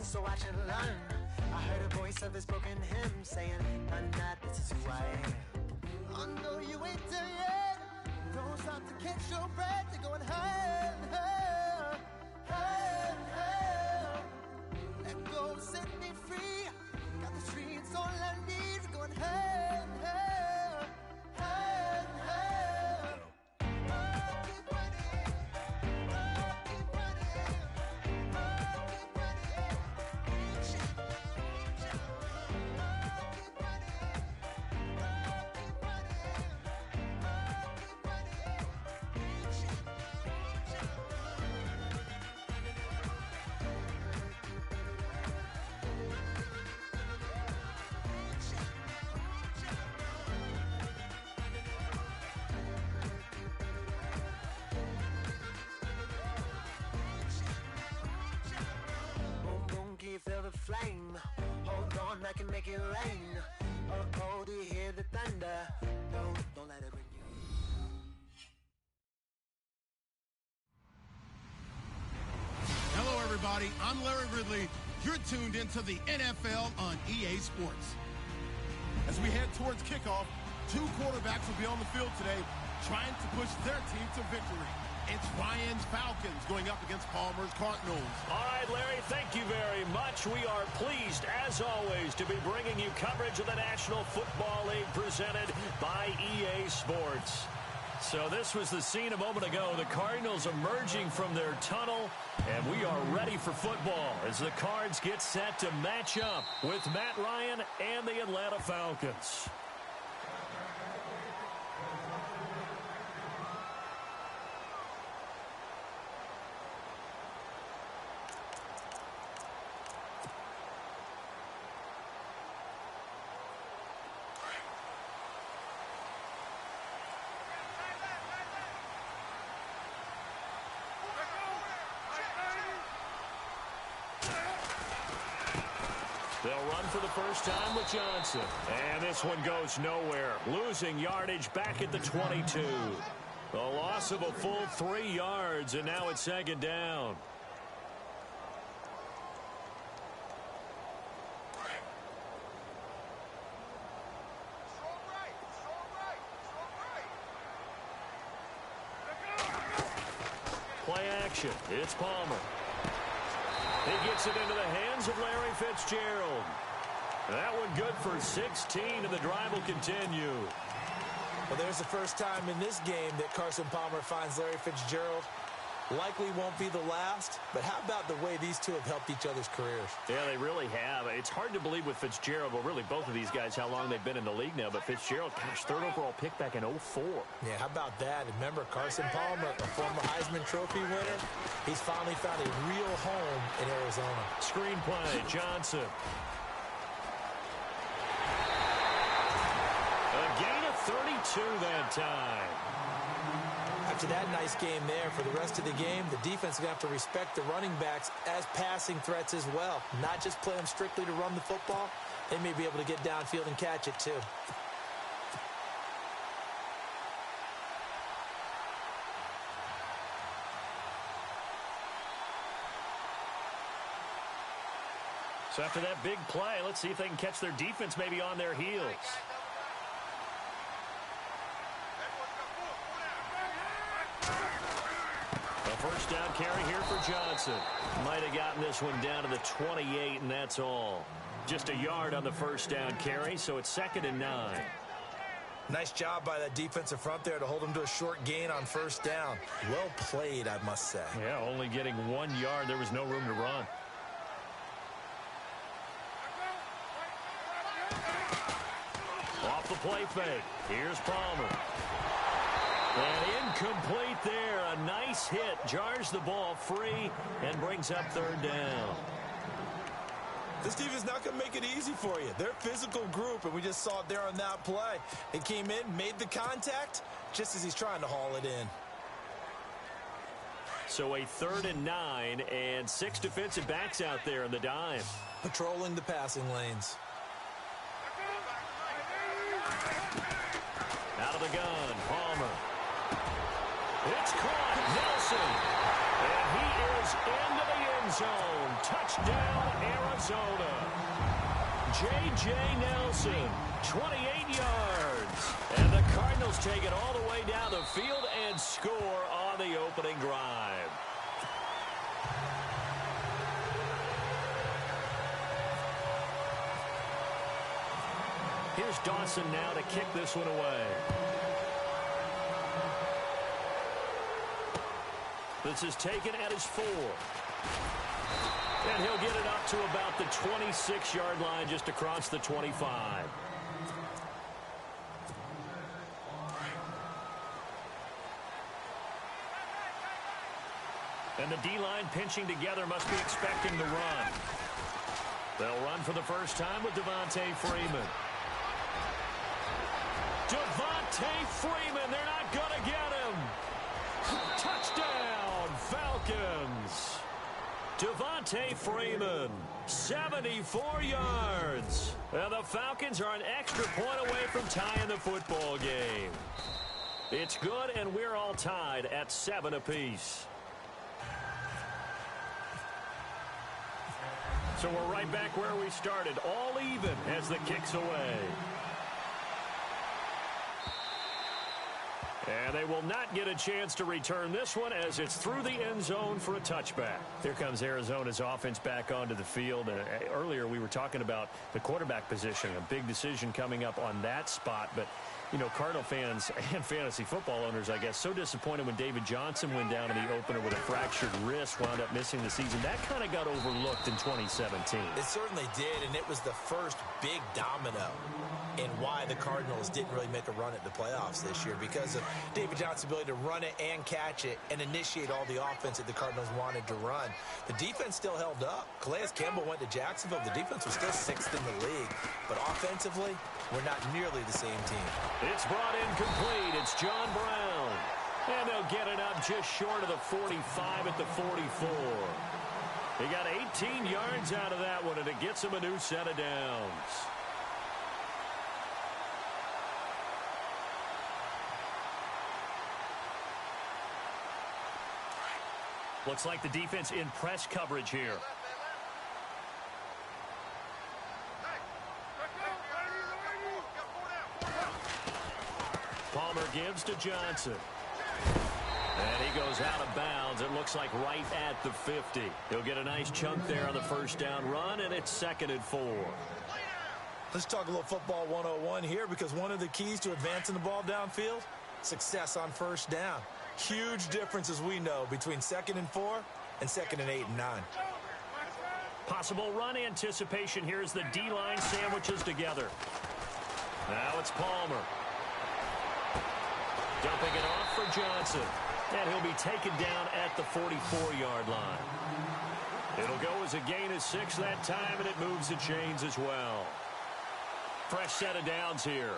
so watch and learn. I heard a voice of his broken hymn saying, "None that this is who I am." I know you ain't there yet. Don't stop to catch your breath. You're going higher and higher, higher and higher. Let go, set me free. Got the streets all I need. Going higher and higher, higher and higher. Oh, keep running. Oh, keep running. Oh, keep running. Reach out, reach out. Oh, keep running. Oh, keep running. Oh, keep running. Reach out, reach out. Boom, boom, can you feel the flame? Hold on, I can make it rain. Oh, oh, do you hear the thunder? Don't let it bring you. Hello, everybody. I'm Larry Ridley. You're tuned into the NFL on EA Sports. As we head towards kickoff, two quarterbacks will be on the field today trying to push their team to victory. It's Ryan's Falcons going up against Palmer's Cardinals. All right, Larry, thank you very much. We are pleased, as always, to be bringing you coverage of the National Football League presented by EA Sports. So this was the scene a moment ago. The Cardinals emerging from their tunnel, and we are ready for football as the Cards get set to match up with Matt Ryan and the Atlanta Falcons. They'll run for the first time with Johnson. And this one goes nowhere. Losing yardage back at the 22. A loss of a full 3 yards, and now it's second down. Play action. It's Palmer. He gets it into the hands of Larry Fitzgerald. That one good for 16, and the drive will continue. Well, there's the first time in this game that Carson Palmer finds Larry Fitzgerald. Likely won't be the last, but how about the way these two have helped each other's careers? Yeah, they really have. It's hard to believe with Fitzgerald, well, really both of these guys, how long they've been in the league now. But Fitzgerald, gosh, third overall pick back in 04. Yeah, how about that? Remember, Carson Palmer, a former Heisman Trophy winner, he's finally found a real home in Arizona. Screenplay, Johnson. A gain of 32 that time. After that nice game there, for the rest of the game, the defense is going to have to respect the running backs as passing threats as well. Not just play them strictly to run the football. They may be able to get downfield and catch it too. So after that big play, let's see if they can catch their defense maybe on their heels. First down carry here for Johnson. Might have gotten this one down to the 28, and that's all. Just a yard on the first down carry, so it's 2nd and 9. Nice job by that defensive front there to hold him to a short gain on first down. Well played, I must say. Yeah, only getting 1 yard. There was no room to run. Off the play fake. Here's Palmer. And incomplete there. A nice hit. Jars the ball free and brings up 3rd down. This team is not going to make it easy for you. They're a physical group, and we just saw it there on that play. They came in, made the contact, just as he's trying to haul it in. So a 3rd and 9, and 6 defensive backs out there in the dime. Patrolling the passing lanes. Out of the gun, Palmer. It's caught, Nelson. And he is into the end zone. touchdown, Arizona. J.J. Nelson, 28 yards. And the Cardinals take it all the way down the field and score on the opening drive. Here's Dawson now to kick this one away. This is taken at his 4. And he'll get it up to about the 26-yard line, just across the 25. And the D-line pinching together, must be expecting the run. They'll run for the first time with Devontae Freeman. Devontae Freeman, they're not going to get him. Touchdown, Falcons. Devontae Freeman, 74 yards. And the Falcons are an extra point away from tying the football game. It's good, and we're all tied at 7 apiece. So we're right back where we started, all even as the kick's away. And they will not get a chance to return this one as it's through the end zone for a touchback. Here comes Arizona's offense back onto the field. Earlier we were talking about the quarterback position, a big decision coming up on that spot. But, you know, Cardinal fans and fantasy football owners, I guess, so disappointed when David Johnson went down in the opener with a fractured wrist, wound up missing the season. That kind of got overlooked in 2017. It certainly did, and it was the first big domino in why the Cardinals didn't really make a run at the playoffs this year, because of David Johnson's ability to run it and catch it and initiate all the offense that the Cardinals wanted to run. The defense still held up. Calais Campbell went to Jacksonville. The defense was still 6th in the league, but offensively, we're not nearly the same team. It's brought in complete. It's John Brown. And they'll get it up just short of the 45 at the 44. He got 18 yards out of that one, and it gets him a new set of downs. Looks like the defense in press coverage here. Palmer gives to Johnson. And he goes out of bounds. It looks like right at the 50. He'll get a nice chunk there on the first down run, and it's 2nd and 4. Let's talk a little football 101 here, because one of the keys to advancing the ball downfield, success on first down. Huge difference, as we know, between 2nd and 4 and 2nd and 8 and 9. Possible run anticipation here as the D-line sandwiches together. Now it's Palmer. Dumping it off for Johnson. And he'll be taken down at the 44-yard line. It'll go as a gain of 6 that time, and it moves the chains as well. Fresh set of downs here.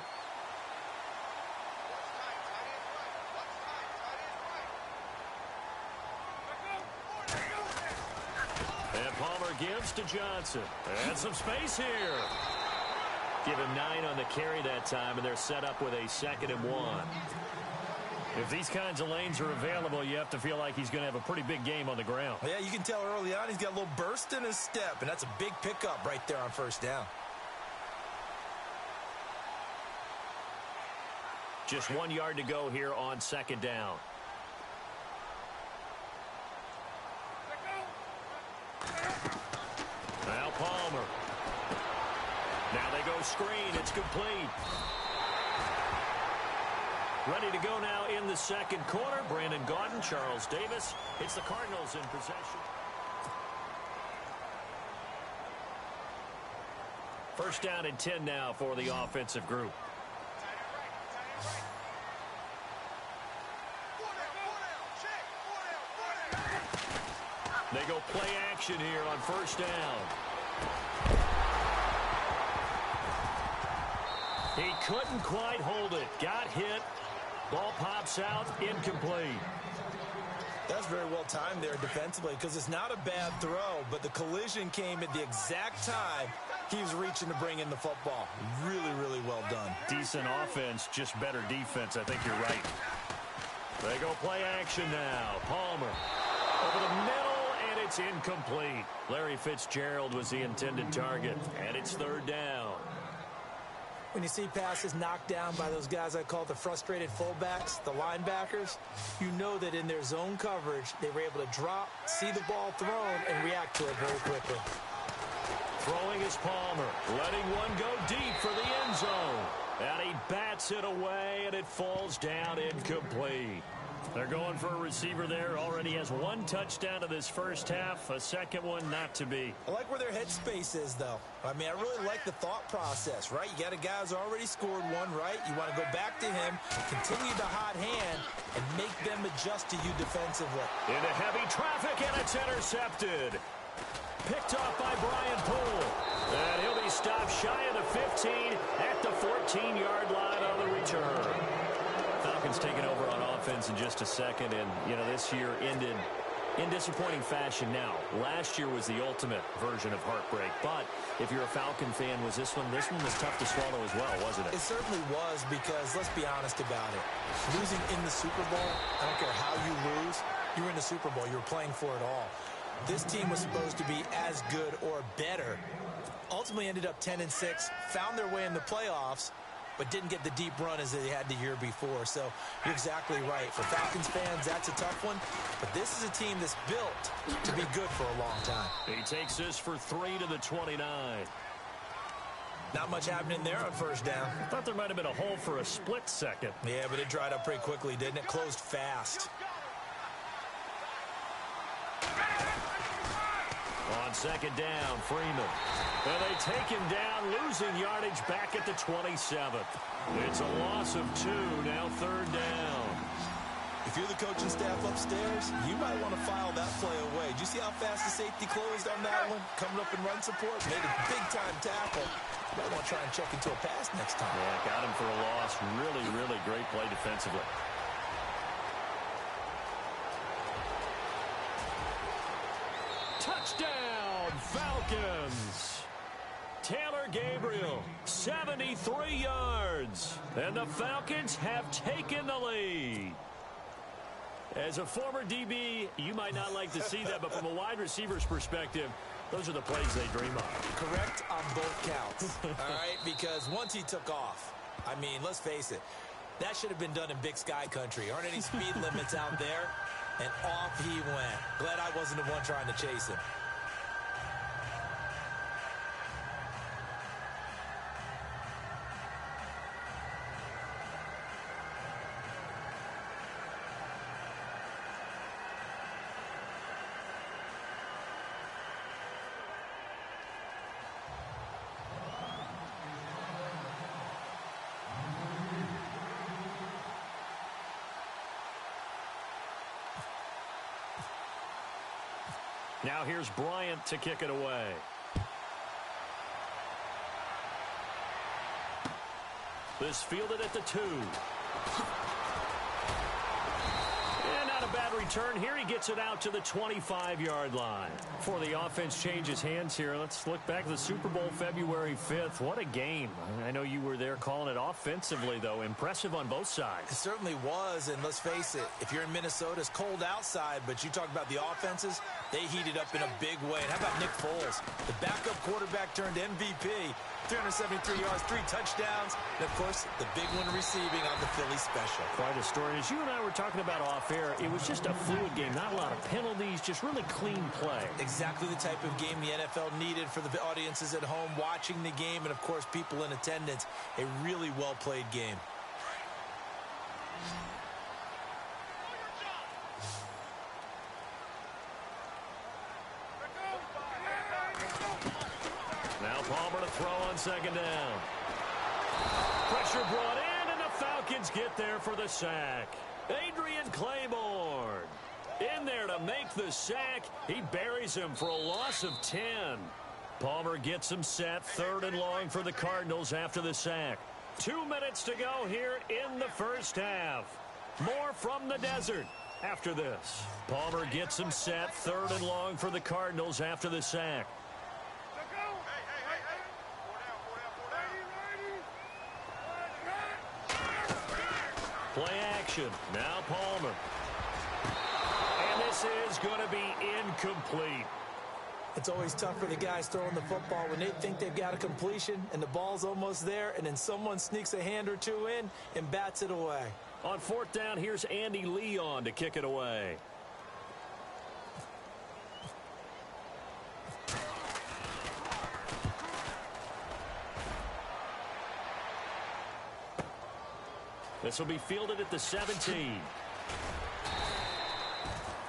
And Palmer gives to Johnson. And some space here. Give him 9 on the carry that time, and they're set up with a 2nd and 1. If these kinds of lanes are available, you have to feel like he's going to have a pretty big game on the ground. Yeah, you can tell early on he's got a little burst in his step, and that's a big pickup right there on first down. Just 1 yard to go here on 2nd down. Now Palmer. Now they go screen. It's complete. Ready to go now in the 2nd quarter. Brandon Gaudin, Charles Davis. It's the Cardinals in possession. First down and 10 now for the offensive group. They go play action here on first down. He couldn't quite hold it. Got hit. Ball pops out, incomplete. That's very well timed there defensively, because it's not a bad throw, but the collision came at the exact time he was reaching to bring in the football. Really, really well done. Decent offense, just better defense. I think you're right. They go play action now. Palmer over the middle, and it's It's incomplete. Larry Fitzgerald was the intended target, and it's third down. When you see passes knocked down by those guys I call the frustrated fullbacks, the linebackers, you know that in their zone coverage, they were able to drop, see the ball thrown, and react to it very quickly. Throwing is Palmer, letting one go deep for the end zone. And he bats it away, and it falls down incomplete. They're going for a receiver there. Already has one touchdown to this first half. A second one not to be. I like where their headspace is, though. I mean, I really like the thought process, right? You got a guy who's already scored one, right? You want to go back to him, continue the hot hand, and make them adjust to you defensively. Into heavy traffic, and it's intercepted. Picked off by Brian Poole. And he'll be stopped shy of the 15 at the 14-yard line on the return. Falcons taking over on offense in just a second, and, you know, this year ended in disappointing fashion. Now, last year was the ultimate version of heartbreak, but if you're a Falcon fan, this one was tough to swallow as well, wasn't it? It certainly was, because let's be honest about it. Losing in the Super Bowl, I don't care how you lose, you were in the Super Bowl. You were playing for it all. This team was supposed to be as good or better. Ultimately ended up 10-6, found their way in the playoffs, but didn't get the deep run as they had the year before. So you're exactly right. For Falcons fans, that's a tough one. But this is a team that's built to be good for a long time. He takes this for 3 to the 29. Not much happening there on first down. I thought there might have been a hole for a split second. Yeah, but it dried up pretty quickly, didn't it? Closed fast. On second down, Freeman. And they take him down, losing yardage back at the 27th. It's a loss of 2, now third down. If you're the coaching staff upstairs, you might want to file that play away. Did you see how fast the safety closed on that one? Coming up in run support, made a big-time tackle. You might want to try and check into a pass next time. Yeah, got him for a loss. Really, really great play defensively. Touchdown, Falcons! Taylor Gabriel, 73 yards. And the Falcons have taken the lead. As a former DB, you might not like to see that, but from a wide receiver's perspective, those are the plays they dream of. Correct on both counts. All right, because once he took off, I mean, let's face it, that should have been done in Big Sky country. Aren't any speed limits out there? And off he went. Glad I wasn't the one trying to chase him. Now here's Bryant to kick it away. This fielded at the 2. And not a bad return here. He gets it out to the 25-yard line. Before the offense changes hands here, let's look back to the Super Bowl February 5th. What a game. I know you were there calling it offensively, though. Impressive on both sides. It certainly was, and let's face it, if you're in Minnesota, it's cold outside, but you talk about the offenses, they heated up in a big way. And how about Nick Foles, the backup quarterback turned MVP, 373 yards, 3 touchdowns, and, of course, the big one receiving on the Philly special. Quite a story. As you and I were talking about off air, it was just a fluid game, not a lot of penalties, just really clean play. Exactly the type of game the NFL needed for the audiences at home watching the game and, of course, people in attendance. A really well-played game. Now Palmer to throw on second down. Pressure brought in, and the Falcons get there for the sack. Adrian Claiborne in there to make the sack. He buries him for a loss of 10. Palmer gets him set, 3rd and long for the Cardinals after the sack. 2 minutes to go here in the first half. More from the desert after this. Palmer gets him set, 3rd and long for the Cardinals after the sack. Play action. Now Palmer. And this this is going to be incomplete. It's always tough for the guys throwing the football when they think they've got a completion and the ball's almost there, and then someone sneaks a hand or two in and bats it away. On fourth down, here's Andy Leon to kick it away. This will be fielded at the 17.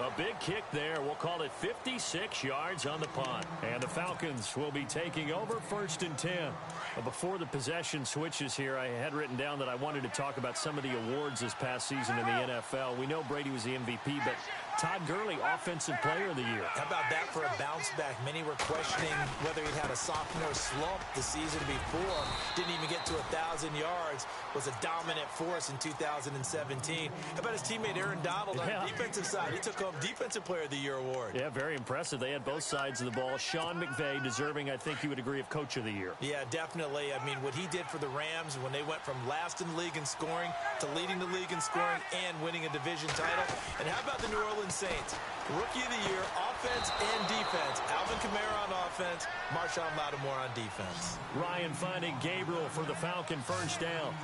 A big kick there. We'll call it 56 yards on the punt. And the Falcons will be taking over 1st and 10. But before the possession switches here, I had written down that I wanted to talk about some of the awards this past season in the NFL. We know Brady was the MVP, but Todd Gurley, Offensive Player of the Year. How about that for a bounce back? Many were questioning whether he'd had a sophomore slump the season before. Didn't even get to 1,000 yards. Was a dominant force in 2017. How about his teammate Aaron Donald on the defensive side? He took home Defensive Player of the Year award. Yeah, very impressive. They had both sides of the ball. Sean McVay deserving, I think you would agree, of Coach of the Year. Yeah, definitely. I mean, what he did for the Rams when they went from last in the league in scoring to leading the league in scoring and winning a division title. And how about the New Orleans Saints? Rookie of the Year, offense and defense. Alvin Kamara on offense, Marshawn Lattimore on defense. Ryan finding Gabriel for the Falcon first down.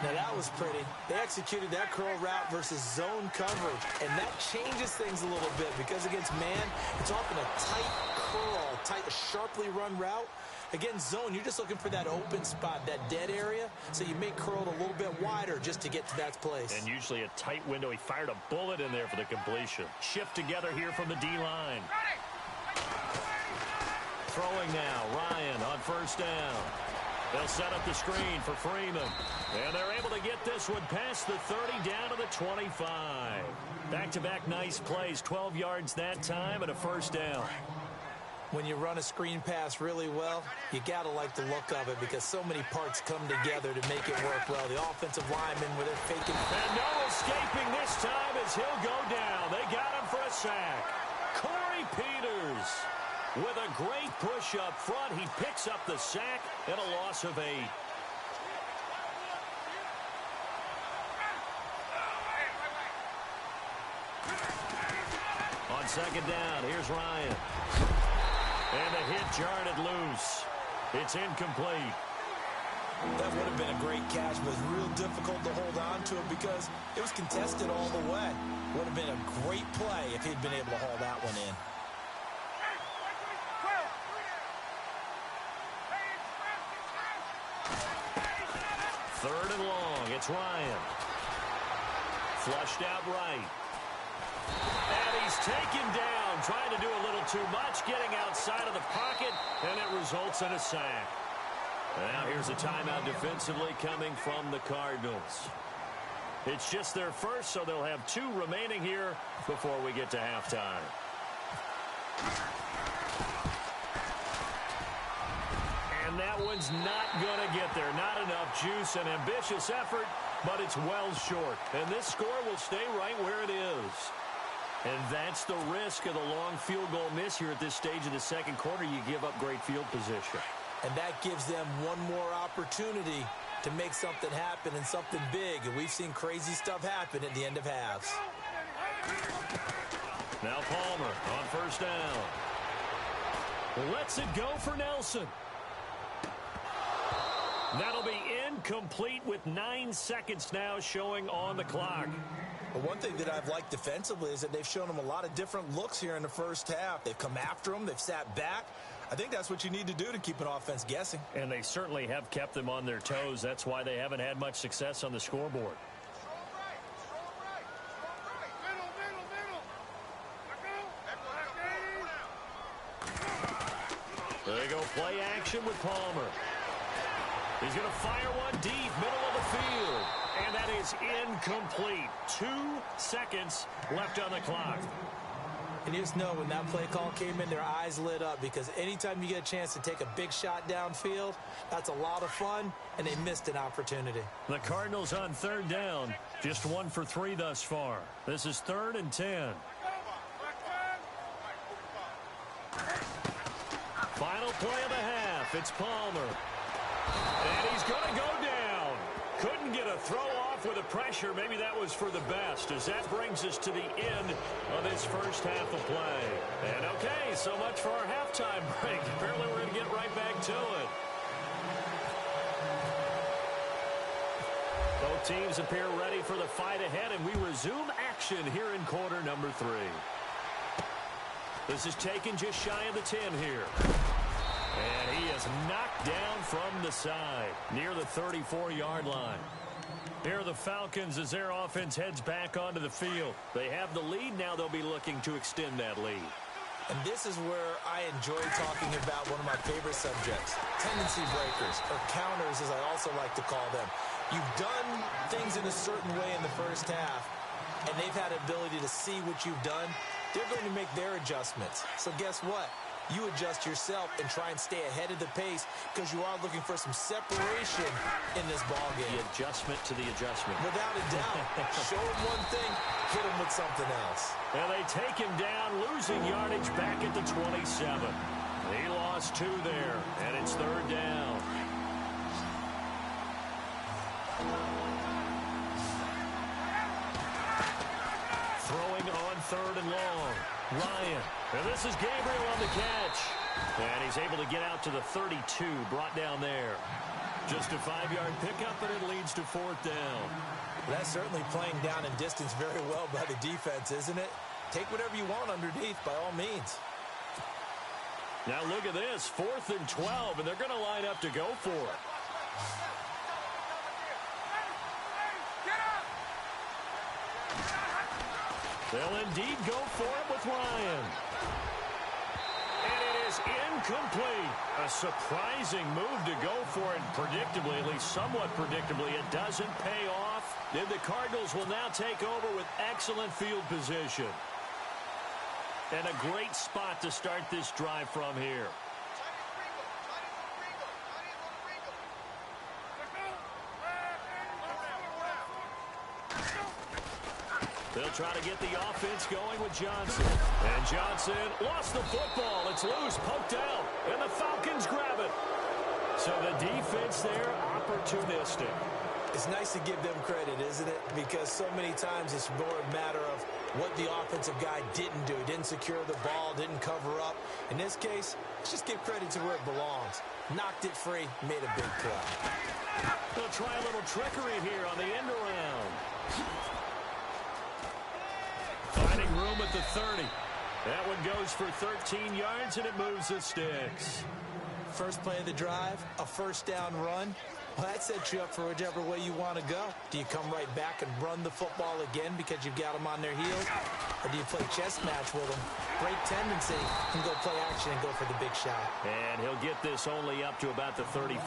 Now, that was pretty. They executed that curl route versus zone coverage, and that changes things a little bit because against man, it's often a tight curl, a sharply run route. Against zone, you're just looking for that open spot, that dead area, so you may curl it a little bit wider just to get to that place. And usually a tight window. He fired a bullet in there for the completion. Shift together here from the D-line. Throwing now, Ryan on first down. They'll set up the screen for Freeman. And they're able to get this one past the 30 down to the 25. Back-to-back nice plays, 12 yards that time and a first down. When you run a screen pass really well, you got to like the look of it because so many parts come together to make it work well. The offensive linemen with their faking. And no escaping this time as he'll go down. They got him for a sack. Corey Peters with a great push up front. He picks up the sack and a loss of 8. On second down, here's Ryan. And the hit jarred it loose. It's incomplete. That would have been a great catch, but it was real difficult to hold on to it because it was contested all the way. Would have been a great play if he'd been able to haul that one in. Third and long. It's Ryan. Flushed out right. And he's taken down, trying to do a little too much, getting outside of the pocket, and it results in a sack. Now here's a timeout defensively coming from the Cardinals. It's just their first, so they'll have 2 remaining here before we get to halftime. And that one's not going to get there. Not enough juice. An ambitious effort, but it's well short. And this score will stay right where it is. And that's the risk of the long field goal miss here at this stage of the second quarter. You give up great field position. And that gives them one more opportunity to make something happen and something big. And we've seen crazy stuff happen at the end of halves. Now Palmer on first down. Lets it go for Nelson. That'll be incomplete with 9 seconds now showing on the clock. Well, one thing that I've liked defensively is that they've shown them a lot of different looks here in the first half. They've come after them. They've sat back. I think that's what you need to do to keep an offense guessing. And they certainly have kept them on their toes. That's why they haven't had much success on the scoreboard. There you go, play action with Palmer. He's going to fire one deep, middle of the field. And that is incomplete. 2 seconds left on the clock. And you just know when that play call came in, their eyes lit up because anytime you get a chance to take a big shot downfield, that's a lot of fun, and they missed an opportunity. The Cardinals on third down, just 1 for 3 thus far. This is 3rd and 10. Final play of the half. It's Palmer. And he's going to go down. Couldn't get a throw off off with the pressure. Maybe that was for the best, as that brings us to the end of this first half of play. And okay, so much for our halftime break. Apparently we're going to get right back to it. Both teams appear ready for the fight ahead, and we resume action here in quarter number 3. This is taken just shy of the 10 here. And he is knocked down from the side near the 34-yard line. Here are the Falcons as their offense heads back onto the field. They have the lead. Now they'll be looking to extend that lead. And this is where I enjoy talking about one of my favorite subjects, tendency breakers, or counters as I also like to call them. You've done things in a certain way in the first half, and they've had the ability to see what you've done. They're going to make their adjustments. So guess what? You adjust yourself and try and stay ahead of the pace because you are looking for some separation in this ball game. The adjustment to the adjustment. Without a doubt. Show him one thing, hit him with something else. And they take him down, losing yardage back at the 27. He lost 2 there, and it's third down. Throwing on third and long. Ryan. And this is Gabriel on the catch. And he's able to get out to the 32, brought down there. Just a 5-yard pickup, and it leads to fourth down. That's certainly playing down in distance very well by the defense, isn't it? Take whatever you want underneath, by all means. Now look at this, 4th and 12, and they're going to line up to go for it. They'll indeed go for it with Ryan. And it is incomplete. A surprising move to go for it. Predictably, at least somewhat predictably, it doesn't pay off. Then the Cardinals will now take over with excellent field position. And a great spot to start this drive from here. They'll try to get the offense going with Johnson. And Johnson lost the football. It's loose, poked out, and the Falcons grab it. So the defense there, opportunistic. It's nice to give them credit, isn't it? Because so many times it's more a matter of what the offensive guy didn't do. Didn't secure the ball, didn't cover up. In this case, let's just give credit to where it belongs. Knocked it free, made a big play. They'll try a little trickery here on the end around. Finding room at the 30. That one goes for 13 yards, and it moves the sticks. First play of the drive, a first down run. Well, that sets you up for whichever way you want to go. Do you come right back and run the football again because you've got them on their heels? Or do you play chess match with them, break tendency, and go play action and go for the big shot? And he'll get this only up to about the 35.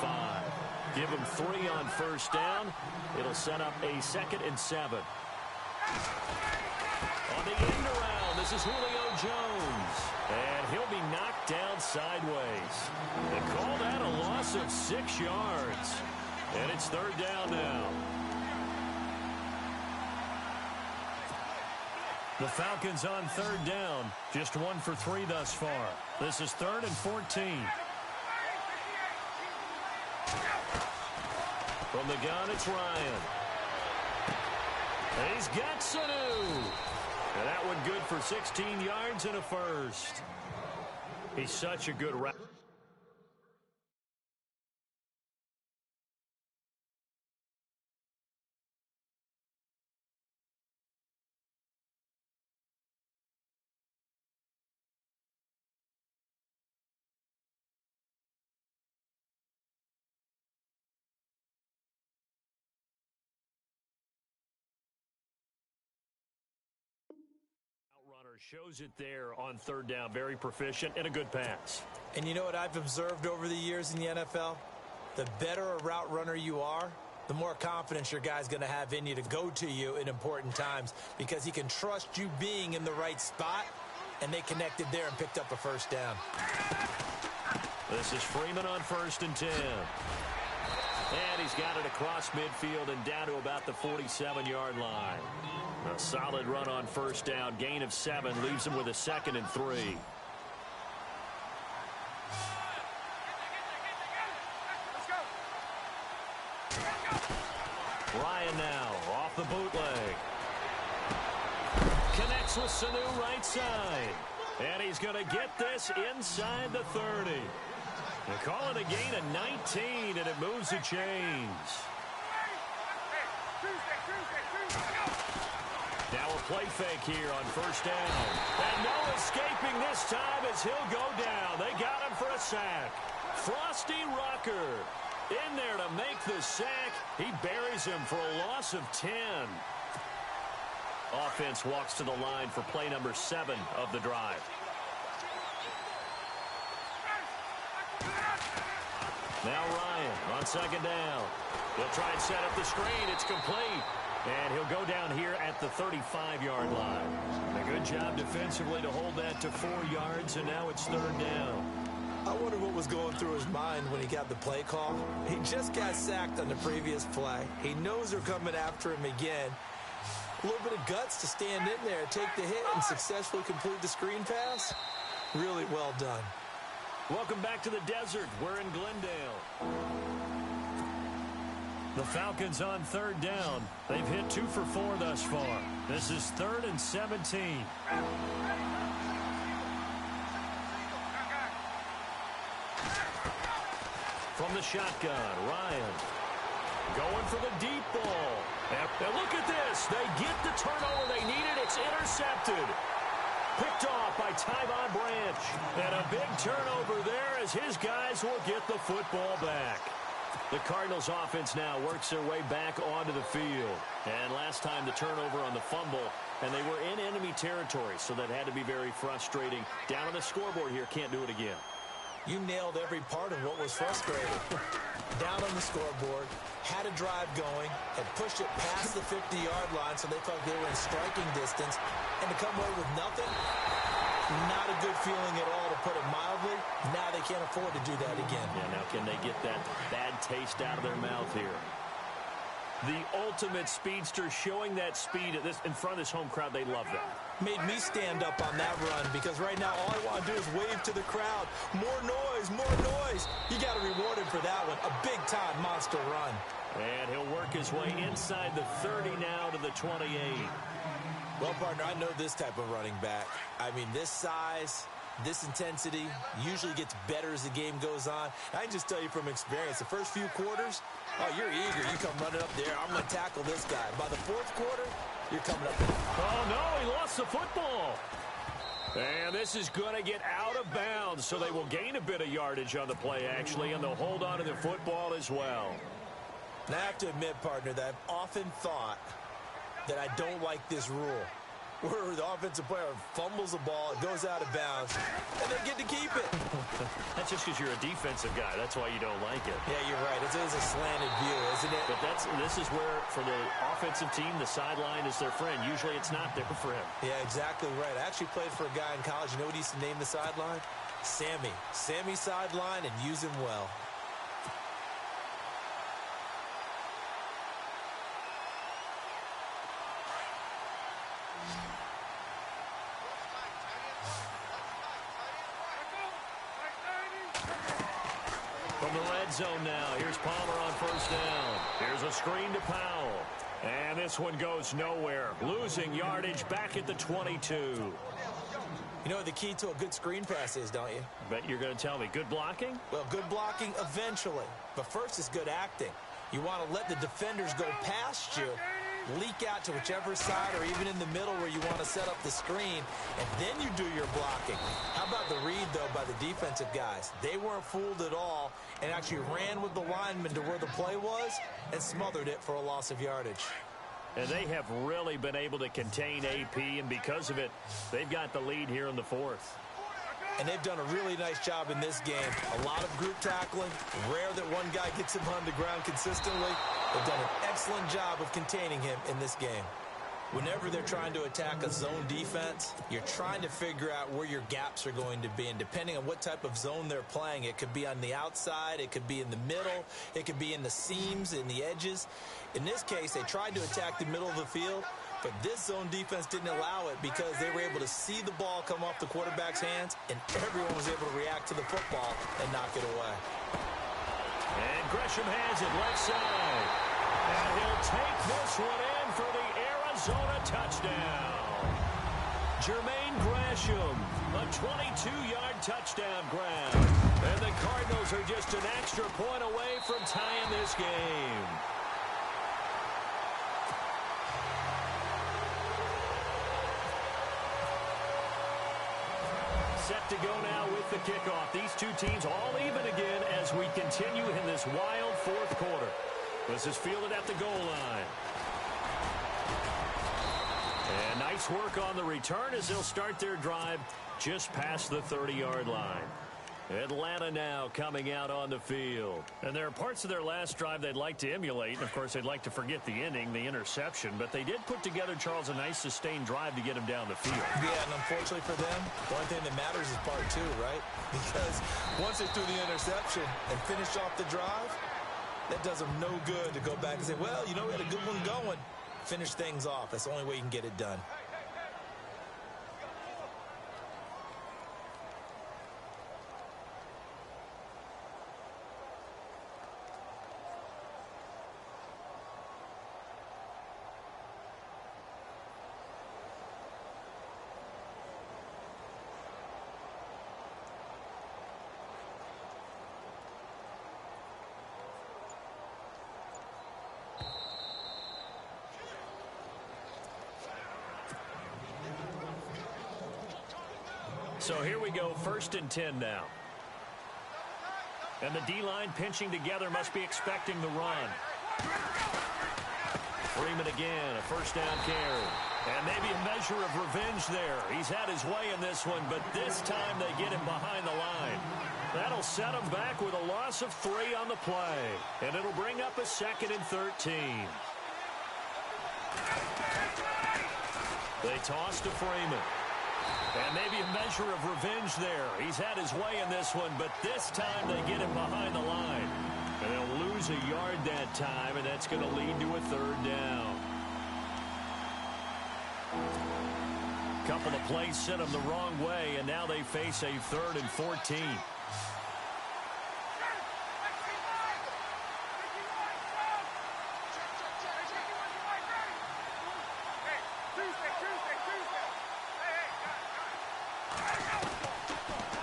Give him 3 on first down. It'll set up a 2nd and 7. On the end around, this is Julio Jones. And he'll be knocked down sideways. They call that a loss of 6 yards. And it's third down now. The Falcons on third down. Just 1 for 3 thus far. This is 3rd and 14. From the gun, it's Ryan. And he's got Sanu. And that one good for 16 yards and a first. He's such a good route. Shows it there on third down. Very proficient and a good pass. And you know what I've observed over the years in the NFL? The better a route runner you are, the more confidence your guy's going to have in you to go to you in important times because he can trust you being in the right spot, and they connected there and picked up a first down. This is Freeman on 1st and 10. And he's got it across midfield and down to about the 47-yard line. A solid run on first down. Gain of 7 leaves him with a 2nd and 3. Ryan now off the bootleg. Connects with Sanu right side. And he's going to get this inside the 30. They call it a gain of 19, and it moves the chains. Now a play fake here on first down. And no escaping this time as he'll go down. They got him for a sack. Frosty Rocker in there to make the sack. He buries him for a loss of 10. Offense walks to the line for play number 7 of the drive. Now Ryan on second down. He'll try and set up the screen. It's complete. And he'll go down here at the 35-yard line. A good job defensively to hold that to 4 yards, and now it's third down. I wonder what was going through his mind when he got the play call. He just got sacked on the previous play. He knows they're coming after him again. A little bit of guts to stand in there, take the hit, and successfully complete the screen pass. Really well done. Welcome back to the desert. We're in Glendale. The Falcons on third down. They've hit 2 for 4 thus far. This is 3rd and 17. From the shotgun, Ryan going for the deep ball. And look at this. They get the turnover they needed. It's intercepted. Picked off by Tyvon Branch. And a big turnover there as his guys will get the football back. The Cardinals offense now works their way back onto the field. And last time the turnover on the fumble, and they were in enemy territory, so that had to be very frustrating. Down on the scoreboard here, can't do it again. You nailed every part of what was frustrating. Down on the scoreboard, had a drive going, had pushed it past the 50-yard line so they felt they were in striking distance, and to come away with nothing, not a good feeling at all, to put it mildly. Now they can't afford to do that again. Yeah, now can they get that bad taste out of their mouth here? The ultimate speedster showing that speed at this, in front of this home crowd. They love that. Made me stand up on that run because right now all I want to do is wave to the crowd. More noise, more noise. You got to reward him for that one. A big-time monster run. And he'll work his way inside the 30 now to the 28. Well, partner, I know this type of running back. I mean, this size, this intensity usually gets better as the game goes on. I can just tell you from experience, the first few quarters, oh, you're eager. You come running up there. I'm going to tackle this guy. By the fourth quarter, you're coming up there. Oh, no, he lost the football. And this is going to get out of bounds, so they will gain a bit of yardage on the play, actually, and they'll hold on to the football as well. And I have to admit, partner, that I've often thought that I don't like this rule, where the offensive player fumbles the ball, it goes out of bounds, and they get to keep it. That's just because you're a defensive guy. That's why you don't like it. Yeah, you're right. It is a slanted view, isn't it? But this is where, for the offensive team, the sideline is their friend. Usually it's not there for him. Yeah, exactly right. I actually played for a guy in college. You know what he used to name the sideline? Sammy. Sammy sideline, and use him well. From the red zone now, here's Palmer on first down. Here's a screen to Powell. And this one goes nowhere. Losing yardage back at the 22. You know what the key to a good screen pass is, don't you? Bet you're going to tell me. Good blocking? Well, good blocking eventually. But first is good acting. You want to let the defenders go past you, leak out to whichever side or even in the middle where you want to set up the screen, and then you do your blocking. How about the read, though, by the defensive guys? They weren't fooled at all and actually ran with the lineman to where the play was and smothered it for a loss of yardage. And they have really been able to contain AP, and because of it, they've got the lead here in the fourth. And they've done a really nice job in this game. A lot of group tackling. Rare that one guy gets him on the ground consistently. They've done an excellent job of containing him in this game. Whenever they're trying to attack a zone defense, you're trying to figure out where your gaps are going to be. And depending on what type of zone they're playing, it could be on the outside, it could be in the middle, it could be in the seams, in the edges. In this case, they tried to attack the middle of the field, but this zone defense didn't allow it because they were able to see the ball come off the quarterback's hands, and everyone was able to react to the football and knock it away. And Gresham has it left side. And he'll take this one in for the Arizona touchdown. Jermaine Gresham, a 22-yard touchdown grab. And the Cardinals are just an extra point away from tying this game. Set to go now with the kickoff. These two teams all even again as we continue in this wild fourth quarter. This is fielded at the goal line. And nice work on the return as they'll start their drive just past the 30-yard line. Atlanta now coming out on the field. And there are parts of their last drive they'd like to emulate. And, of course, they'd like to forget the ending, the interception. But they did put together, Charles, a nice sustained drive to get them down the field. Yeah, and unfortunately for them, the only thing that matters is part two, right? Because once they threw the interception and finished off the drive, that does them no good to go back and say, well, you know, we had a good one going. Finish things off. That's the only way you can get it done. So here we go, 1st and 10 now. And the D-line pinching together, must be expecting the run. Freeman again, a first down carry. And maybe a measure of revenge there. He's had his way in this one, but this time they get him behind the line. That'll set him back with a loss of 3 on the play. And it'll bring up a 2nd and 13. They toss to Freeman. And maybe a measure of revenge there. He's had his way in this one, but this time they get him behind the line. And they'll lose a yard that time, and that's going to lead to a 3rd down. Couple of plays sent them the wrong way, and now they face a 3rd and 14.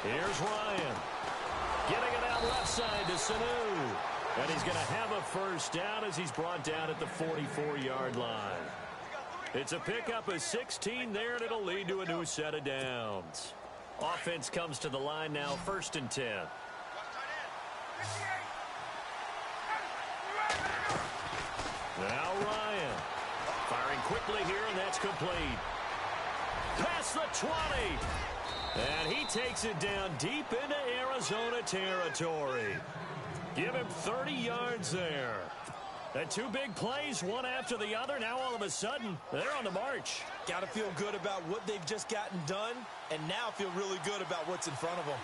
Here's Ryan. Getting it out left side to Sanu. And he's going to have a first down as he's brought down at the 44-yard line. It's a pickup of 16 there, and it'll lead to a new set of downs. Offense comes to the line now, 1st and 10. Now Ryan. Firing quickly here, and that's complete. Past the 20. And he takes it down deep into Arizona territory. Give him 30 yards there. And 2 big plays, one after the other. Now all of a sudden, they're on the march. Got to feel good about what they've just gotten done, and now feel really good about what's in front of them.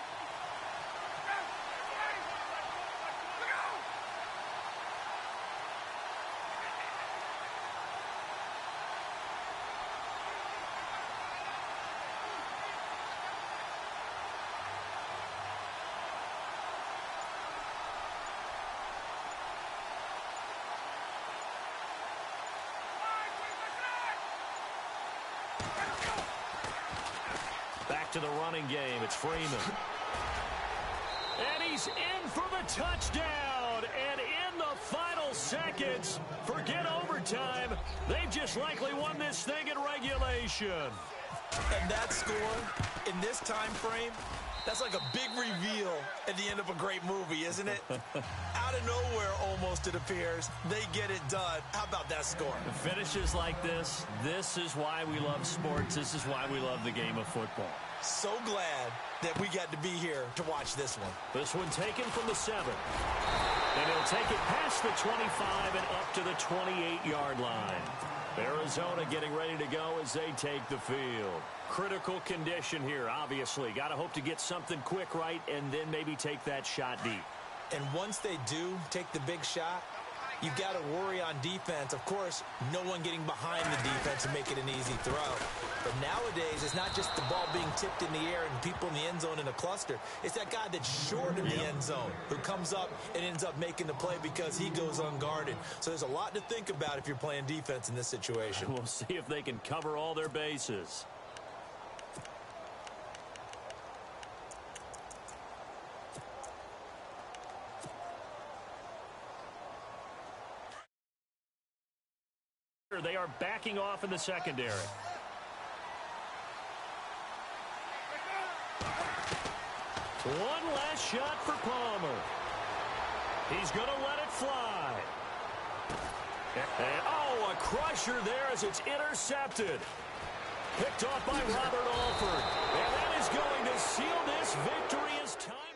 Back to the running game. It's Freeman. And he's in for the touchdown. And in the final seconds, forget overtime. They've just likely won this thing in regulation. And that score in this time frame, that's like a big reveal at the end of a great movie, isn't it? Out of nowhere, almost, it appears, they get it done. How about that score? Finishes like this is why we love sports. This is why we love the game of football. So glad that we got to be here to watch this one. This one taken from the 7. And he'll take it past the 25 and up to the 28-yard line. Arizona getting ready to go as they take the field. Critical condition here, obviously. Got to hope to get something quick right and then maybe take that shot deep. And once they do take the big shot, you got to worry on defense. Of course, no one getting behind the defense and make it an easy throw. But nowadays, it's not just the ball being tipped in the air and people in the end zone in a cluster. It's that guy that's short in the end zone who comes up and ends up making the play because he goes unguarded. So there's a lot to think about if you're playing defense in this situation. We'll see if they can cover all their bases. They are backing off in the secondary. One last shot for Palmer. He's going to let it fly. And, oh, a crusher there as it's intercepted. Picked off by Robert Alford. And that is going to seal this victory as time.